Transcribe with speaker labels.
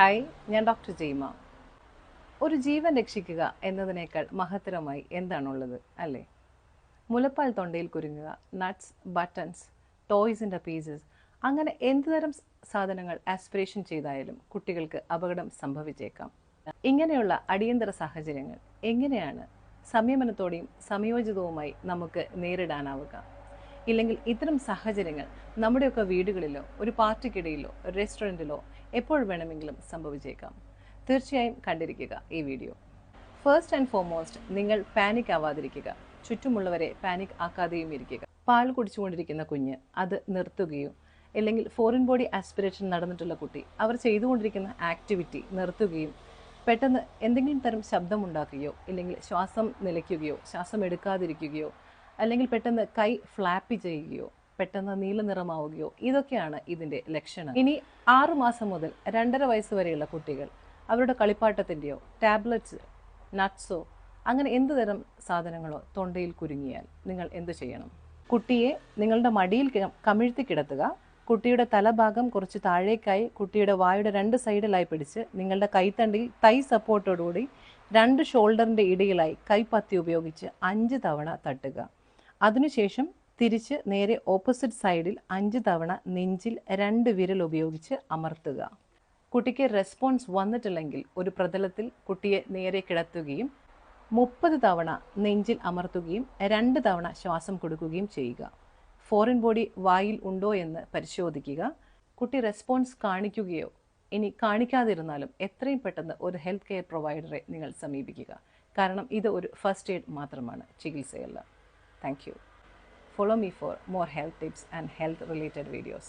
Speaker 1: Hi, ഞാൻ doctor ജയ്മ. ഒരു ജീവൻ രക്ഷിക്കുക എന്നതിനേക്കാൾ മഹത്തരമായി എന്താണുള്ളത് അല്ലേ? മുലപ്പാൽ തൊണ്ടയിൽ കുരുങ്ങുക, നട്ട്സ്, ബട്ടൺസ്, ടോയ്സിൻ്റെ പീസസ്, അങ്ങനെ എന്തുതരം സാധനങ്ങൾ ആസ്പിറേഷൻ ചെയ്തായാലും കുട്ടികൾക്ക് അപകടം സംഭവിച്ചേക്കാം. ഇങ്ങനെയുള്ള അടിയന്തര സാഹചര്യങ്ങൾ എങ്ങനെയാണ് സംയമനത്തോടെയും സംയോജിതവുമായി നമുക്ക് നേരിടാനാവുക? ഇല്ലെങ്കിൽ ഇത്തരം സാഹചര്യങ്ങൾ നമ്മുടെയൊക്കെ വീടുകളിലോ ഒരു പാർട്ടിക്കിടയിലോ റെസ്റ്റോറൻറ്റിലോ എപ്പോൾ വേണമെങ്കിലും സംഭവിച്ചേക്കാം. തീർച്ചയായും കണ്ടിരിക്കുക ഈ വീഡിയോ. ഫസ്റ്റ് ആൻഡ് ഫോർമോസ്റ്റ്, നിങ്ങൾ പാനിക് ആവാതിരിക്കുക. ചുറ്റുമുള്ളവരെ പാനിക് ആക്കാതെയും ഇരിക്കുക. പാൽ കുടിച്ചുകൊണ്ടിരിക്കുന്ന കുഞ്ഞ് അത് നിർത്തുകയോ അല്ലെങ്കിൽ ഫോറിൻ ബോഡി ആസ്പിറേഷൻ നടന്നിട്ടുള്ള കുട്ടി അവർ ചെയ്തുകൊണ്ടിരിക്കുന്ന ആക്ടിവിറ്റി നിർത്തുകയും പെട്ടെന്ന് എന്തെങ്കിലും തരം ശബ്ദമുണ്ടാക്കുകയോ ഇല്ലെങ്കിൽ ശ്വാസം നിലയ്ക്കുകയോ ശ്വാസം എടുക്കാതിരിക്കുകയോ അല്ലെങ്കിൽ പെട്ടെന്ന് കൈ ഫ്ലാപ്പി ചെയ്യുകയോ പെട്ടെന്ന് നീല നിറമാവുകയോ ഇതൊക്കെയാണ് ഇതിൻ്റെ ലക്ഷണം. ഇനി 6 മാസം മുതൽ 2.5 വയസ്സ് വരെയുള്ള കുട്ടികൾ അവരുടെ കളിപ്പാട്ടത്തിൻ്റെയോ ടാബ്ലറ്റ്സ്, നട്ട്സോ അങ്ങനെ എന്ത് തരം സാധനങ്ങളോ തൊണ്ടയിൽ കുരുങ്ങിയാൽ നിങ്ങൾ എന്ത് ചെയ്യണം? കുട്ടിയെ നിങ്ങളുടെ മടിയിൽ കമിഴ്ത്തി കിടത്തുക. കുട്ടിയുടെ തലഭാഗം കുറച്ച് താഴേക്കായി കുട്ടിയുടെ വായുടെ 2 സൈഡിലായി പിടിച്ച് നിങ്ങളുടെ കൈത്തണ്ടിൽ തൈ സപ്പോർട്ടോടുകൂടി 2 ഷോൾഡറിൻ്റെ ഇടയിലായി കൈപ്പത്തി ഉപയോഗിച്ച് 5 തവണ തട്ടുക. അതിനുശേഷം തിരിച്ച് നേരെ ഓപ്പോസിറ്റ് സൈഡിൽ 5 തവണ നെഞ്ചിൽ 2 വിരൽ ഉപയോഗിച്ച് അമർത്തുക. കുട്ടിക്ക് റെസ്പോൺസ് വന്നിട്ടില്ലെങ്കിൽ ഒരു പ്രതലത്തിൽ കുട്ടിയെ നേരെ കിടത്തുകയും 30 തവണ നെഞ്ചിൽ അമർത്തുകയും 2 തവണ ശ്വാസം കൊടുക്കുകയും ചെയ്യുക. ഫോറിൻ ബോഡി വായിൽ ഉണ്ടോ എന്ന് പരിശോധിക്കുക. കുട്ടി റെസ്പോൺസ് കാണിക്കുകയോ ഇനി കാണിക്കാതിരുന്നാലും എത്രയും പെട്ടെന്ന് ഒരു ഹെൽത്ത് കെയർ പ്രൊവൈഡറെ നിങ്ങൾ സമീപിക്കുക. കാരണം ഇത് ഒരു ഫസ്റ്റ് എയ്ഡ് മാത്രമാണ്, ചികിത്സയല്ല. Thank you. Follow me for more health tips and health related videos.